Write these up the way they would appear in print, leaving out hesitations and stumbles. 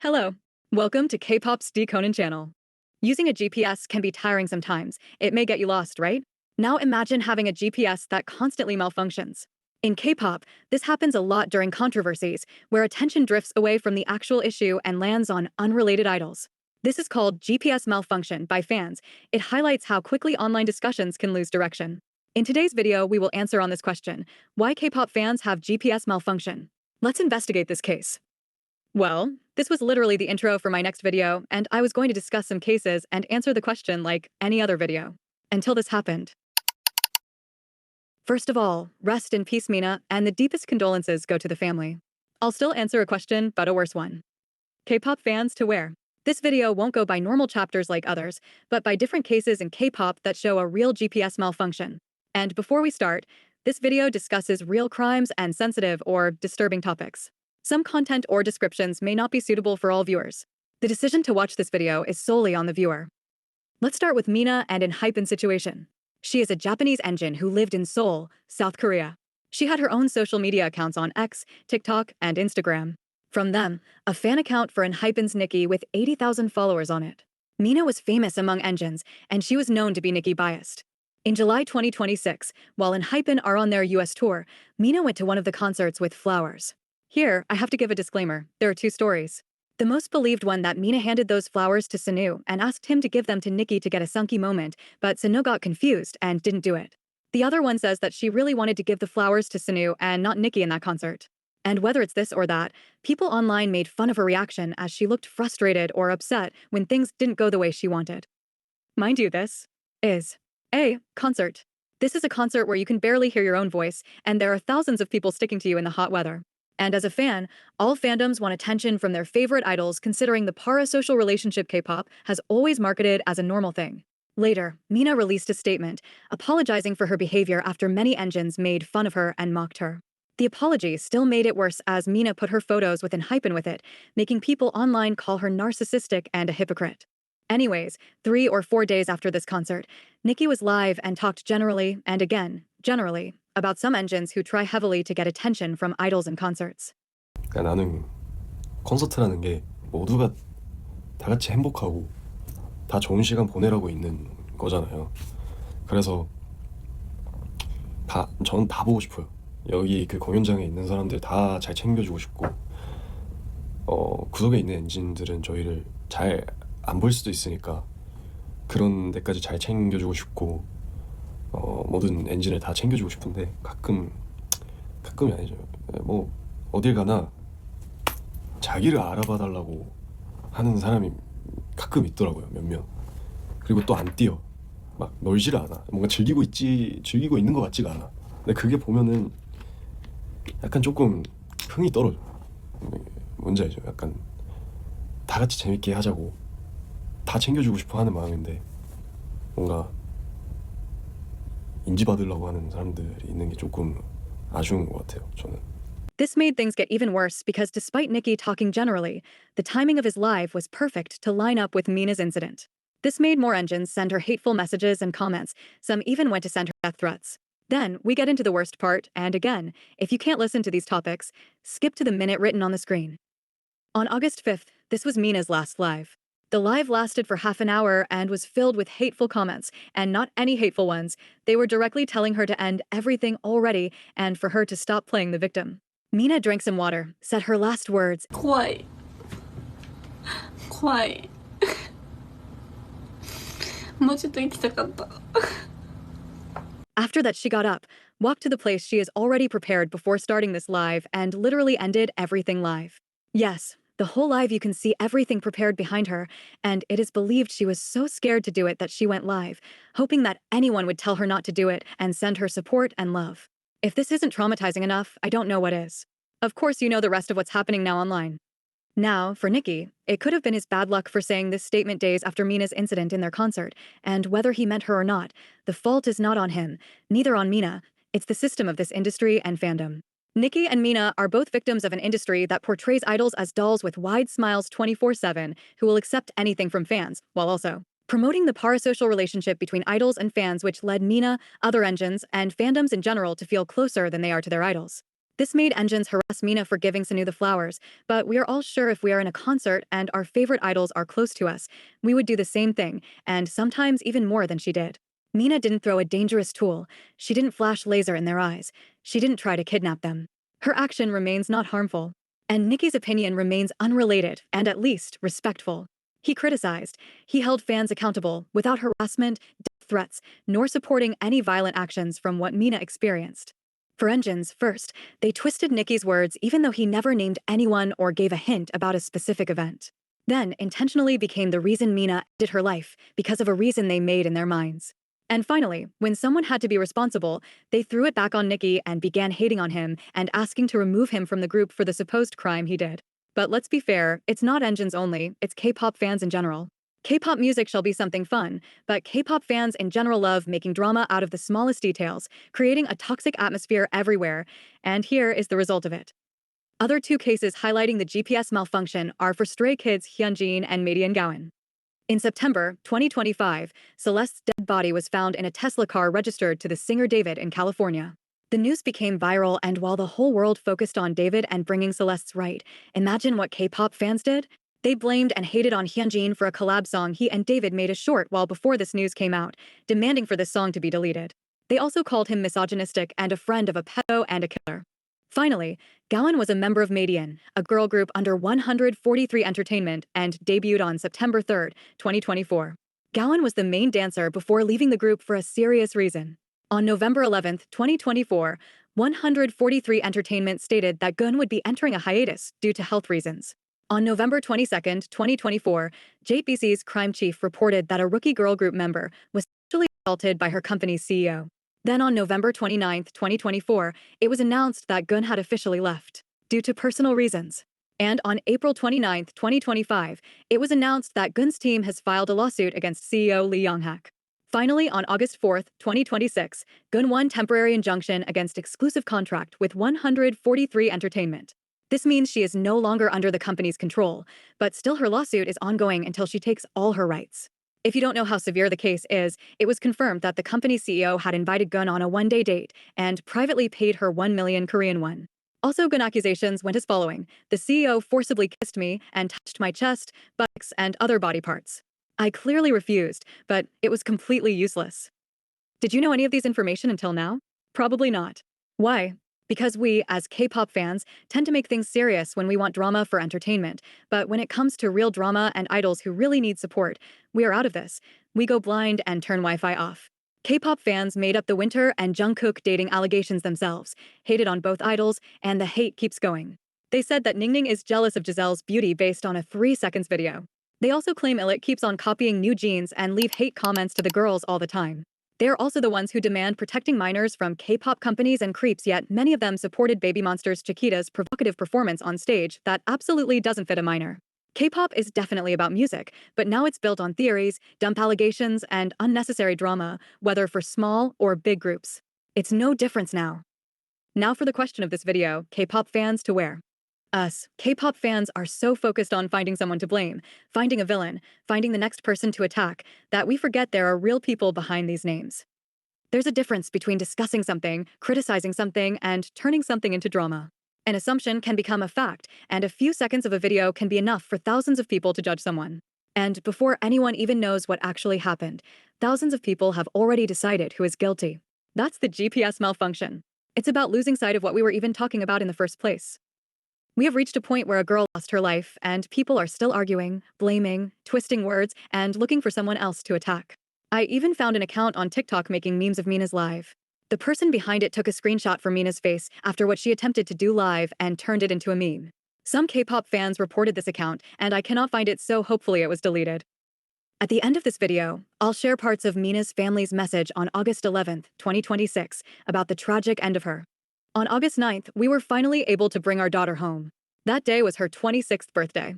Hello, welcome to K-pop's D.Conan channel. Using a GPS can be tiring sometimes. It may get you lost, right? Now imagine having a GPS that constantly malfunctions. In K-pop, this happens a lot during controversies, where attention drifts away from the actual issue and lands on unrelated idols. This is called GPS malfunction by fans. It highlights how quickly online discussions can lose direction. In today's video, we will answer on this question: why K-pop fans have GPS malfunction? Let's investigate this case. Well, this was literally the intro for my next video, and I was going to discuss some cases and answer the question like any other video. Until this happened. First of all, rest in peace, Mina, and the deepest condolences go to the family. I'll still answer a question, but a worse one. K-pop fans to where? This video won't go by normal chapters like others, but by different cases in K-pop that show a real GPS malfunction. And before we start, this video discusses real crimes and sensitive or disturbing topics. Some content or descriptions may not be suitable for all viewers. The decision to watch this video is solely on the viewer. Let's start with Mina and Enhypen situation. She is a Japanese engine who lived in Seoul, South Korea. She had her own social media accounts on X, TikTok, and Instagram. From them, a fan account for Enhypen's Niki with 80,000 followers on it. Mina was famous among engines, and she was known to be Niki biased. In July 2026, while Enhypen are on their US tour, Mina went to one of the concerts with flowers. Here, I have to give a disclaimer. There are two stories. The most believed one that Mina handed those flowers to Sanu and asked him to give them to Niki to get a sunky moment, but Sanu got confused and didn't do it. The other one says that she really wanted to give the flowers to Sanu and not Niki in that concert. And whether it's this or that, people online made fun of her reaction as she looked frustrated or upset when things didn't go the way she wanted. Mind you, this is a concert. This is a concert where you can barely hear your own voice, and there are thousands of people sticking to you in the hot weather. And as a fan, all fandoms want attention from their favorite idols, considering the parasocial relationship K-pop has always marketed as a normal thing. Later, Mina released a statement, apologizing for her behavior after many engines made fun of her and mocked her. The apology still made it worse as Mina put her photos with Enhypen with it, making people online call her narcissistic and a hypocrite. Anyways, 3 or 4 days after this concert, Niki was live and talked generally, and again, generally, about some engines who try heavily to get attention from idols and concerts. 나는 콘서트라는 게 모두가 다 같이 행복하고 다 좋은 시간 보내라고 있는 거잖아요. 그래서 저는 다 보고 싶어요. 여기 그 공연장에 있는 사람들 다 잘 챙겨주고 싶고, 구석에 있는 엔진들은 저희를 잘 안 볼 수도 있으니까 그런 데까지 잘 챙겨주고 싶고, 모든 엔진을 다 챙겨주고 싶은데 가끔이 아니죠. 뭐 어딜 가나 자기를 알아봐달라고 하는 사람이 가끔 있더라고요, 몇몇. 그리고 또 안 뛰어. 막 놀지를 않아. 뭔가 즐기고 있는 것 같지가 않아. 근데 그게 보면은 약간 조금 흥이 떨어져. 뭔지 알죠? 약간 다 같이 재밌게 하자고 다 챙겨주고 싶어 하는 마음인데 뭔가 인지받으려고 하는 사람들이 있는 게 조금 아쉬운 것 같아요, 저는. This made things get even worse because despite Niki talking generally, the timing of his live was perfect to line up with Mina's incident. This made more engines send her hateful messages and comments. Some even went to send her death threats. Then, we get into the worst part, and again, if you can't listen to these topics, skip to the minute written on the screen. On August 5th, this was Mina's last live. The live lasted for half an hour and was filled with hateful comments, and not any hateful ones. They were directly telling her to end everything already and for her to stop playing the victim. Mina drank some water, said her last words, quiet. quiet. もうちょっと行きたかった。 After that, she got up, walked to the place she has already prepared before starting this live, and literally ended everything live. Yes, the whole live you can see everything prepared behind her, and it is believed she was so scared to do it that she went live, hoping that anyone would tell her not to do it and send her support and love. If this isn't traumatizing enough, I don't know what is. Of course, you know the rest of what's happening now online. Now, for Niki, it could have been his bad luck for saying this statement days after Mina's incident in their concert, and whether he meant her or not, the fault is not on him, neither on Mina. It's the system of this industry and fandom. Niki and Mina are both victims of an industry that portrays idols as dolls with wide smiles 24/7 who will accept anything from fans, while also promoting the parasocial relationship between idols and fans, which led Mina, other engines, and fandoms in general to feel closer than they are to their idols. This made engines harass Mina for giving Sanu the flowers, but we are all sure if we are in a concert and our favorite idols are close to us, we would do the same thing, and sometimes even more than she did. Mina didn't throw a dangerous tool. She didn't flash laser in their eyes. She didn't try to kidnap them. Her action remains not harmful. And Niki's opinion remains unrelated and at least respectful. He criticized. He held fans accountable without harassment, death threats, nor supporting any violent actions from what Mina experienced. For engines, first, they twisted Niki's words even though he never named anyone or gave a hint about a specific event. Then, intentionally became the reason Mina ended her life because of a reason they made in their minds. And finally, when someone had to be responsible, they threw it back on Niki and began hating on him and asking to remove him from the group for the supposed crime he did. But let's be fair, it's not engines only, it's K-pop fans in general. K-pop music shall be something fun, but K-pop fans in general love making drama out of the smallest details, creating a toxic atmosphere everywhere, and here is the result of it. Other two cases highlighting the GPS malfunction are for Stray Kids Hyunjin and Madein Gauen. In September 2025, Celeste's dead body was found in a Tesla car registered to the singer David in California. The news became viral, and while the whole world focused on David and bringing Celeste's right, imagine what K-pop fans did? They blamed and hated on Hyunjin for a collab song he and David made a short while before this news came out, demanding for this song to be deleted. They also called him misogynistic and a friend of a pedo and a killer. Finally, Gauen was a member of Madein, a girl group under 143 Entertainment, and debuted on September 3, 2024. Gauen was the main dancer before leaving the group for a serious reason. On November 11, 2024, 143 Entertainment stated that Gauen would be entering a hiatus due to health reasons. On November 22, 2024, JBC's crime chief reported that a rookie girl group member was sexually assaulted by her company's CEO. Then on November 29, 2024, it was announced that Gauen had officially left, due to personal reasons. And on April 29, 2025, it was announced that Gaun's team has filed a lawsuit against CEO Lee Young-hak. Finally, on August 4, 2026, Gauen won temporary injunction against exclusive contract with 143 Entertainment. This means she is no longer under the company's control, but still her lawsuit is ongoing until she takes all her rights. If you don't know how severe the case is, it was confirmed that the company's CEO had invited Gauen on a one-day date and privately paid her 1 million Korean won. Also, Gauen accusations went as following. The CEO forcibly kissed me and touched my chest, buttocks, and other body parts. I clearly refused, but it was completely useless. Did you know any of these information until now? Probably not. Why? Because we, as K-pop fans, tend to make things serious when we want drama for entertainment, but when it comes to real drama and idols who really need support, we are out of this. We go blind and turn Wi-Fi off. K-pop fans made up the Winter and Jungkook dating allegations themselves, hated on both idols, and the hate keeps going. They said that Ningning is jealous of Giselle's beauty based on a 3-second video. They also claim Illit keeps on copying new jeans and leave hate comments to the girls all the time. They are also the ones who demand protecting minors from K-pop companies and creeps, yet many of them supported Baby Monster's Chiquita's provocative performance on stage that absolutely doesn't fit a minor. K-pop is definitely about music, but now it's built on theories, dumb allegations, and unnecessary drama, whether for small or big groups. It's no difference now. Now for the question of this video, K-pop fans to where? Us, K-pop fans, are so focused on finding someone to blame, finding a villain, finding the next person to attack, that we forget there are real people behind these names. There's a difference between discussing something, criticizing something, and turning something into drama. An assumption can become a fact, and a few seconds of a video can be enough for thousands of people to judge someone. And before anyone even knows what actually happened, thousands of people have already decided who is guilty. That's the GPS malfunction. It's about losing sight of what we were even talking about in the first place. We have reached a point where a girl lost her life, and people are still arguing, blaming, twisting words, and looking for someone else to attack. I even found an account on TikTok making memes of Mina's live. The person behind it took a screenshot from Mina's face after what she attempted to do live and turned it into a meme. Some K-pop fans reported this account, and I cannot find it, so hopefully it was deleted. At the end of this video, I'll share parts of Mina's family's message on August 11, 2026, about the tragic end of her. On August 9th, we were finally able to bring our daughter home. That day was her 26th birthday.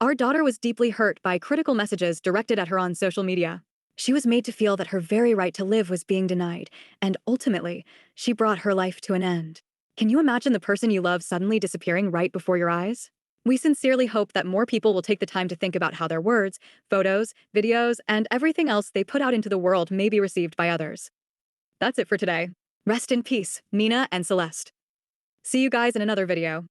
Our daughter was deeply hurt by critical messages directed at her on social media. She was made to feel that her very right to live was being denied, and ultimately, she brought her life to an end. Can you imagine the person you love suddenly disappearing right before your eyes? We sincerely hope that more people will take the time to think about how their words, photos, videos, and everything else they put out into the world may be received by others. That's it for today. Rest in peace, Mina and Celeste. See you guys in another video.